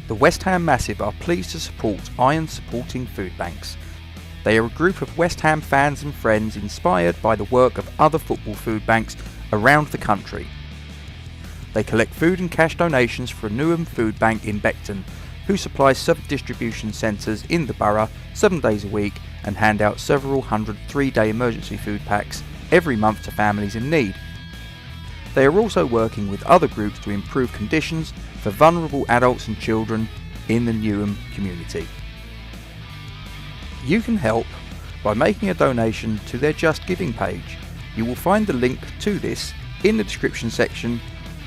The West Ham Massive are pleased to support Iron Supporting Food Banks. They are a group of West Ham fans and friends inspired by the work of other football food banks around the country. They collect food and cash donations for a Newham food bank in Beckton, who supplies 7 distribution centres in the borough 7 days a week and hand out several hundred 3-day emergency food packs every month to families in need. They are also working with other groups to improve conditions for vulnerable adults and children in the Newham community. You can help by making a donation to their Just Giving page. You will find the link to this in the description section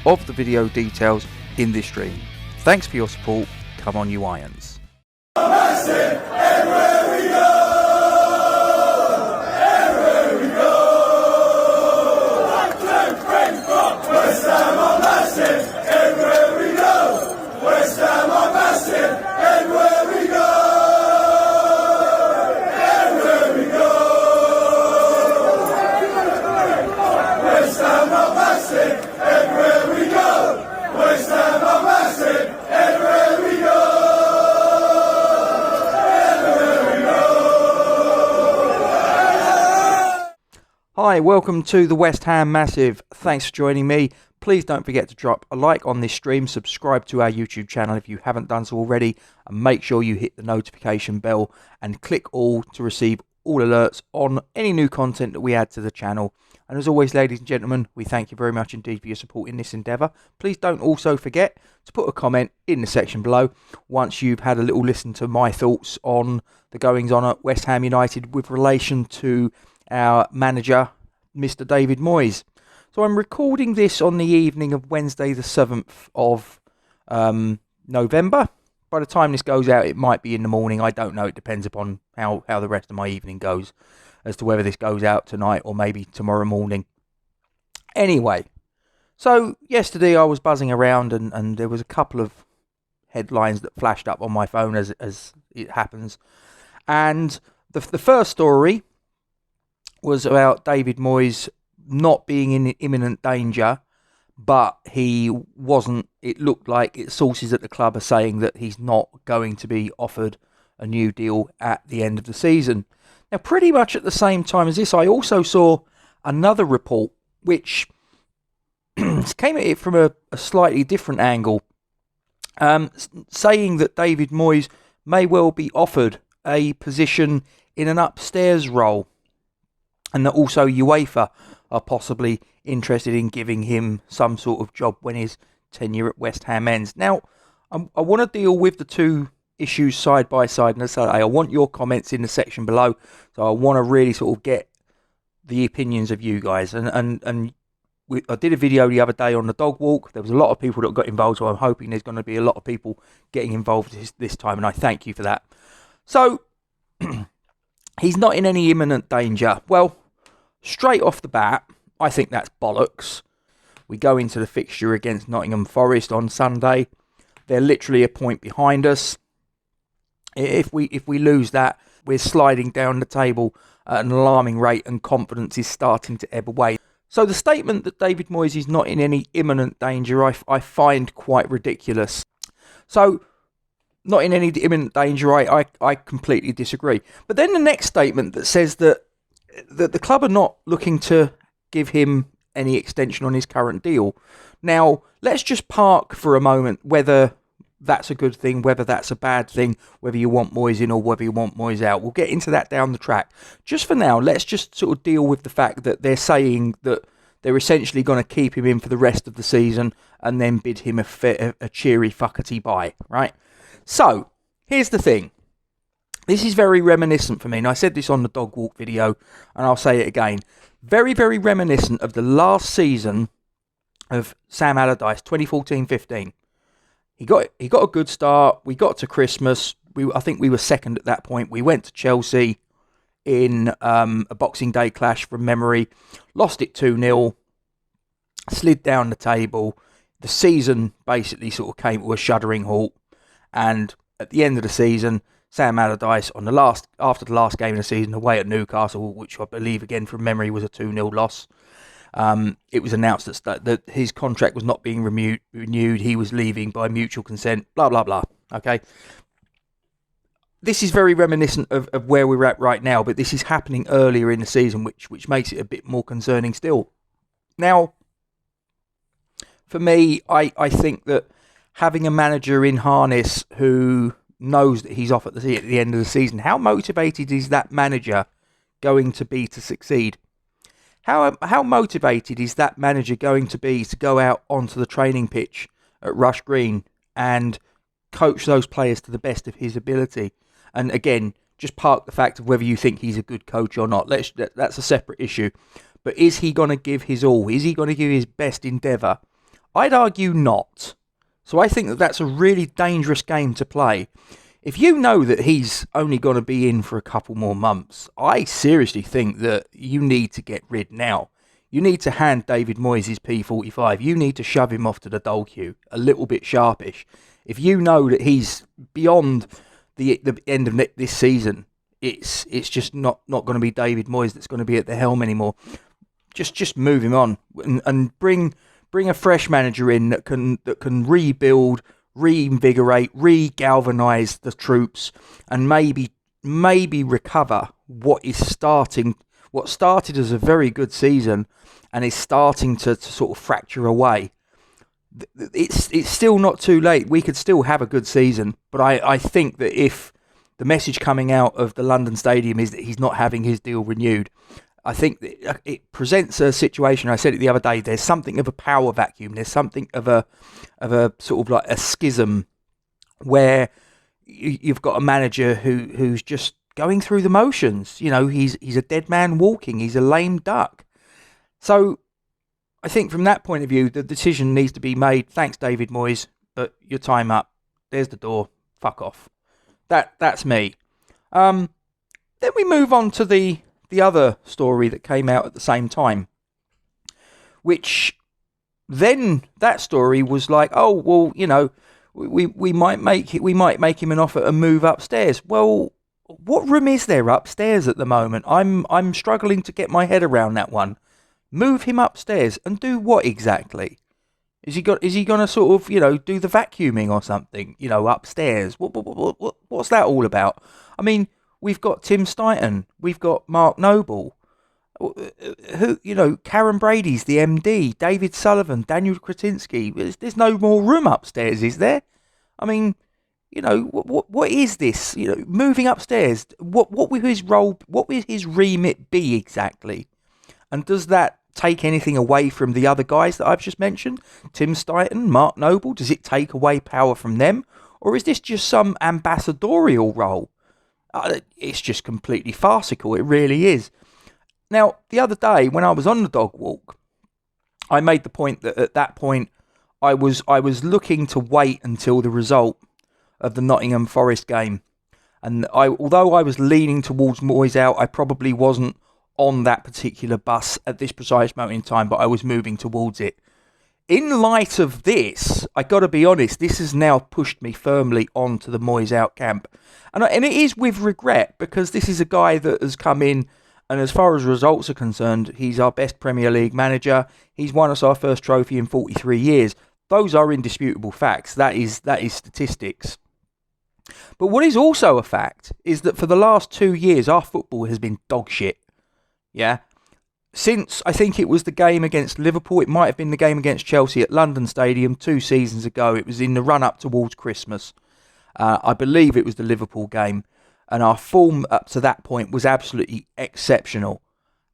of the video details in this stream. Thanks for your support. Come on, you Irons. Hi, welcome to the West Ham Massive. Thanks for joining me. Please don't forget to drop a like on this stream, subscribe to our YouTube channel if you haven't done so already, and make sure you hit the notification bell and click all to receive all alerts on any new content that we add to the channel. And as always, ladies and gentlemen, we thank you very much indeed for your support in this endeavour. Please don't also forget to put a comment in the section below once you've had a little listen to my thoughts on the goings on at West Ham United with relation to our manager, Mr. David Moyes. So I'm recording this on the evening of Wednesday the 7th of November. By the time this goes out, it might be in the morning. I don't know. It depends upon how the rest of my evening goes as to whether this goes out tonight or maybe tomorrow morning. Anyway, so yesterday I was buzzing around and there was a couple of headlines that flashed up on my phone as it happens. And the first story was about David Moyes not being in imminent danger, but he wasn't. It looked like sources at the club are saying that he's not going to be offered a new deal at the end of the season. Now, pretty much at the same time as this, I also saw another report which came at it from a slightly different angle, saying that David Moyes may well be offered a position in an upstairs role, and that also UEFA are possibly interested in giving him some sort of job when his tenure at West Ham ends. Now, I want to deal with the two issues side by side, and I want your comments in the section below. So I want to really sort of get the opinions of you guys. I did a video the other day on the dog walk. There was a lot of people that got involved, so I'm hoping there's going to be a lot of people getting involved this time, and I thank you for that. So he's not in any imminent danger. Well, straight off the bat, I think that's bollocks. We go into the fixture against Nottingham Forest on Sunday. They're literally a point behind us. If we lose that, we're sliding down the table at an alarming rate and confidence is starting to ebb away. So the statement that David Moyes is not in any imminent danger, I find quite ridiculous. So, not in any imminent danger, I completely disagree. But then the next statement that says that the club are not looking to give him any extension on his current deal. Now, let's just park for a moment whether that's a good thing, whether that's a bad thing, whether you want Moyes in or whether you want Moyes out. We'll get into that down the track. Just for now, let's just sort of deal with the fact that they're saying that they're essentially going to keep him in for the rest of the season and then bid him a cheery fuckety bye, right? So, here's the thing. This is very reminiscent for me, and I said this on the dog walk video, and I'll say it again. Very, very reminiscent of the last season of Sam Allardyce, 2014-15. He got a good start. We got to Christmas. I think we were second at that point. We went to Chelsea in a Boxing Day clash from memory. Lost it 2-0. Slid down the table. The season basically sort of came to a shuddering halt. And at the end of the season, Sam Allardyce, after the last game of the season, away at Newcastle, which I believe, again, from memory, was a 2-0 loss. It was announced that his contract was not being renewed. He was leaving by mutual consent, blah, blah, blah. Okay. This is very reminiscent of where we're at right now, but this is happening earlier in the season, which makes it a bit more concerning still. Now, for me, I think that having a manager in harness who knows that he's off at the end of the season, how motivated is that manager going to be to succeed? How motivated is that manager going to be to go out onto the training pitch at Rush Green and coach those players to the best of his ability? And again, just park the fact of whether you think he's a good coach or not. That's a separate issue. But is he going to give his all? Is he going to give his best endeavour? I'd argue not. So I think that that's a really dangerous game to play. If you know that he's only going to be in for a couple more months, I seriously think that you need to get rid now. You need to hand David Moyes his P45. You need to shove him off to the dole queue a little bit sharpish. If you know that he's beyond the end of this season, it's just not going to be David Moyes that's going to be at the helm anymore. Just move him on and bring a fresh manager in that can rebuild, reinvigorate, re-galvanise the troops, and maybe recover what started as a very good season and is starting to sort of fracture away. It's still not too late. We could still have a good season, but I think that if the message coming out of the London Stadium is that he's not having his deal renewed, I think that it presents a situation. I said it the other day. There's something of a power vacuum. There's something of a sort of like a schism where you've got a manager who's just going through the motions. You know, he's a dead man walking. He's a lame duck. So I think from that point of view, the decision needs to be made. Thanks, David Moyes, but your time up. There's the door. Fuck off. That's me. Then we move on to the other story that came out at the same time, which then that story was like, oh well, you know, we might make him an offer and move upstairs. Well, what room is there upstairs at the moment? I'm struggling to get my head around that one. Move him upstairs and do what exactly? Is he going to sort of, you know, do the vacuuming or something, you know, upstairs? What's that all about? I mean, we've got Tim Steidten, we've got Mark Noble, who, you know, Karen Brady's the MD, David Sullivan, Daniel Kretinsky. There's no more room upstairs, is there? I mean, you know, what is this? You know, moving upstairs. What will his role? What will his remit be exactly? And does that take anything away from the other guys that I've just mentioned? Tim Steidten, Mark Noble. Does it take away power from them, or is this just some ambassadorial role? It's just completely farcical. It really is. Now, the other day when I was on the dog walk, I made the point that at that point I was looking to wait until the result of the Nottingham Forest game. And although I was leaning towards Moyes out, I probably wasn't on that particular bus at this precise moment in time, but I was moving towards it. In light of this, I got to be honest, this has now pushed me firmly onto the Moyes out camp. And it is with regret, because this is a guy that has come in, and as far as results are concerned, he's our best Premier League manager. He's won us our first trophy in 43 years. Those are indisputable facts. That is statistics. But what is also a fact is that for the last 2 years, our football has been dog shit. Yeah? Since, I think it was the game against Liverpool, it might have been the game against Chelsea at London Stadium 2 seasons ago. It was in the run-up towards Christmas. I believe it was the Liverpool game. And our form up to that point was absolutely exceptional.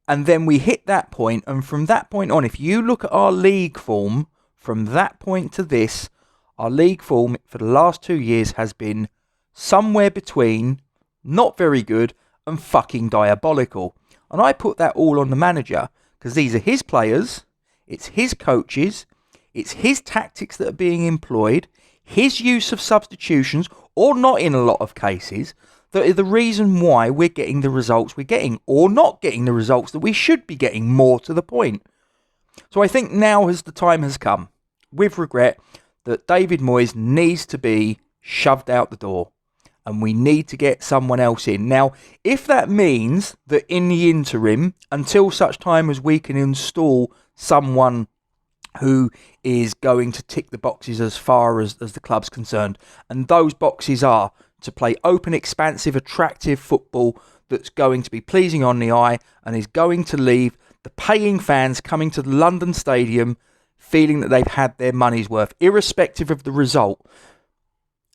And then we hit that point, and from that point on, if you look at our league form, from that point to this, our league form for the last 2 years has been somewhere between not very good and fucking diabolical. And I put that all on the manager, because these are his players, it's his coaches, it's his tactics that are being employed, his use of substitutions, or not in a lot of cases, that are the reason why we're getting the results we're getting, or not getting the results that we should be getting, more to the point. So I think now the time has come, with regret, that David Moyes needs to be shoved out the door. And we need to get someone else in. Now, if that means that in the interim, until such time as we can install someone who is going to tick the boxes as far as the club's concerned. And those boxes are to play open, expansive, attractive football that's going to be pleasing on the eye and is going to leave the paying fans coming to the London Stadium feeling that they've had their money's worth, irrespective of the result.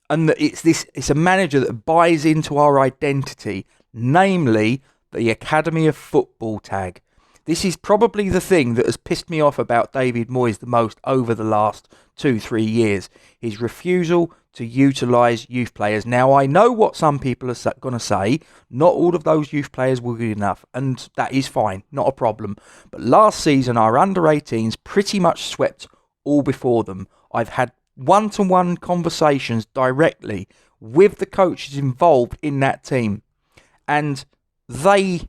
And that it's a manager that buys into our identity, namely the Academy of Football tag. This is probably the thing that has pissed me off about David Moyes the most over the last 2-3 years. His refusal to utilise youth players. Now, I know what some people are going to say. Not all of those youth players were good enough, and that is fine, not a problem. But last season, our under-18s pretty much swept all before them. I've had one-to-one conversations directly with the coaches involved in that team, and they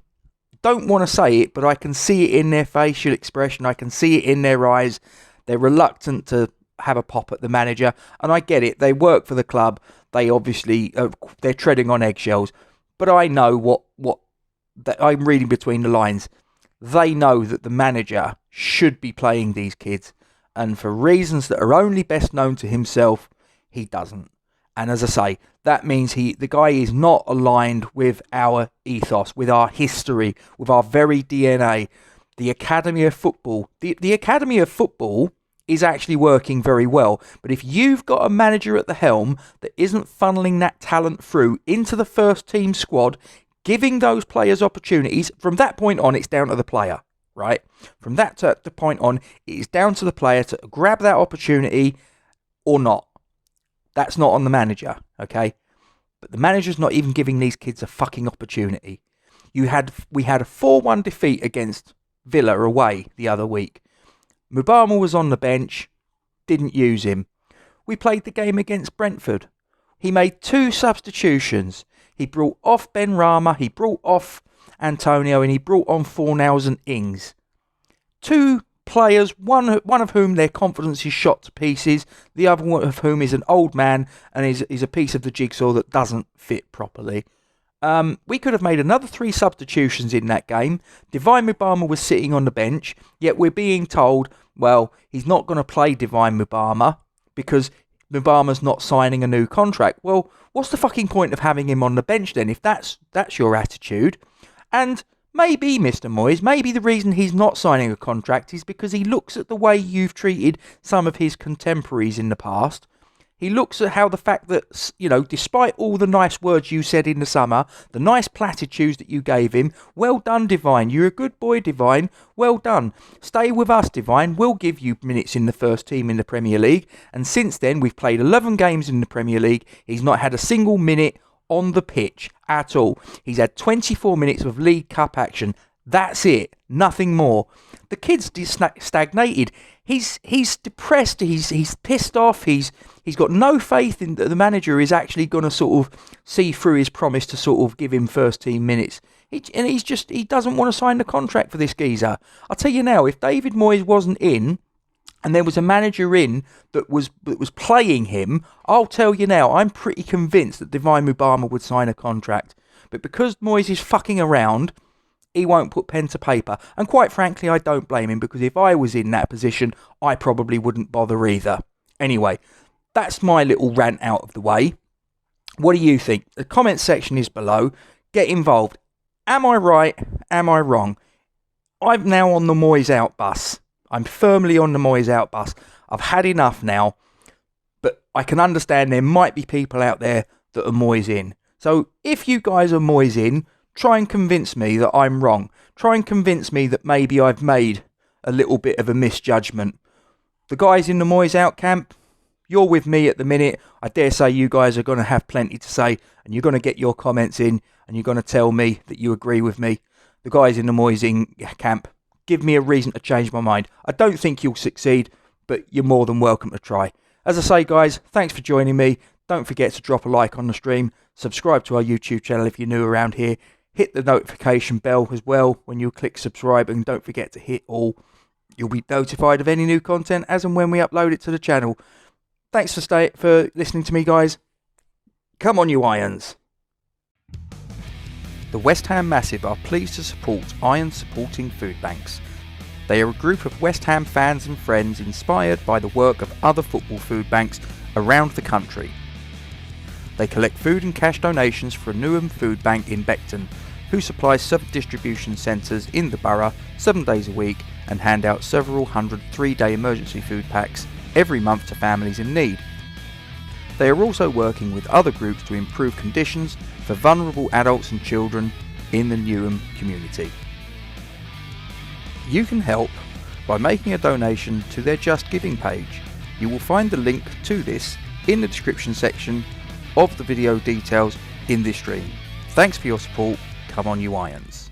don't want to say it, but I can see it in their facial expression. I can see it in their eyes. They're reluctant to have a pop at the manager, and I get it. They work for the club. They obviously they're treading on eggshells. But I know what that I'm reading between the lines. They know that the manager should be playing these kids, and for reasons that are only best known to himself, he doesn't. And as I say, that means the guy is not aligned with our ethos, with our history, with our very DNA. The Academy of Football. The Academy of Football is actually working very well. But if you've got a manager at the helm that isn't funneling that talent through into the first team squad, giving those players opportunities, from that point on, it's down to the player, right? From that point on, it is down to the player to grab that opportunity or not. That's not on the manager, okay? But the manager's not even giving these kids a fucking opportunity. We had a 4-1 defeat against Villa away the other week. Mubama was on the bench, didn't use him. We played the game against Brentford. He made 2 substitutions. He brought off Ben Rama, he brought off Antonio, and he brought on Fornals and Ings. 2 players, one of whom their confidence is shot to pieces, the other one of whom is an old man and is a piece of the jigsaw that doesn't fit properly. We could have made another 3 substitutions in that game. Divine Mubama was sitting on the bench, yet we're being told, well, he's not going to play Divine Mubama because Mubama's not signing a new contract. Well, what's the fucking point of having him on the bench then if that's your attitude? And maybe, Mr. Moyes, maybe the reason he's not signing a contract is because he looks at the way you've treated some of his contemporaries in the past. He looks at how the fact that, despite all the nice words you said in the summer, the nice platitudes that you gave him, well done, Divine. You're a good boy, Divine. Well done. Stay with us, Divine. We'll give you minutes in the first team in the Premier League. And since then, we've played 11 games in the Premier League. He's not had a single minute on the pitch at all. He's had 24 minutes of League Cup action. That's it. Nothing more. The kid's stagnated. He's depressed. He's pissed off. He's got no faith in that the manager is actually going to sort of see through his promise to sort of give him first team minutes. He doesn't want to sign the contract for this geezer. I'll tell you now, if David Moyes wasn't in and there was a manager in that was playing him, I'll tell you now, I'm pretty convinced that Divine Mubama would sign a contract. But because Moyes is fucking around, he won't put pen to paper. And quite frankly, I don't blame him, because if I was in that position, I probably wouldn't bother either. Anyway, that's my little rant out of the way. What do you think? The comment section is below. Get involved. Am I right? Am I wrong? I'm now on the Moyes out bus. I'm firmly on the Moyes out bus. I've had enough now. But I can understand there might be people out there that are Moyes in. So if you guys are Moyes in, try and convince me that I'm wrong. Try and convince me that maybe I've made a little bit of a misjudgment. The guys in the Moyes out camp, you're with me at the minute. I dare say you guys are going to have plenty to say, and you're going to get your comments in, and you're going to tell me that you agree with me. The guys in the Moyes in camp, give me a reason to change my mind. I don't think you'll succeed, but you're more than welcome to try. As I say, guys, thanks for joining me. Don't forget to drop a like on the stream. Subscribe to our YouTube channel if you're new around here. Hit the notification bell as well when you click subscribe, and don't forget to hit all. You'll be notified of any new content as and when we upload it to the channel. Thanks for listening to me, guys. Come on, you Irons. The West Ham Massive are pleased to support Iron Supporting Food Banks. They are a group of West Ham fans and friends inspired by the work of other football food banks around the country. They collect food and cash donations for a Newham food bank in Beckton, who supplies sub-distribution centres in the borough 7 days a week and hand out several hundred 3-day emergency food packs every month to families in need. They are also working with other groups to improve conditions for vulnerable adults and children in the Newham community. You can help by making a donation to their Just Giving page. You will find the link to this in the description section of the video details in this stream. Thanks for your support. Come on, you Irons.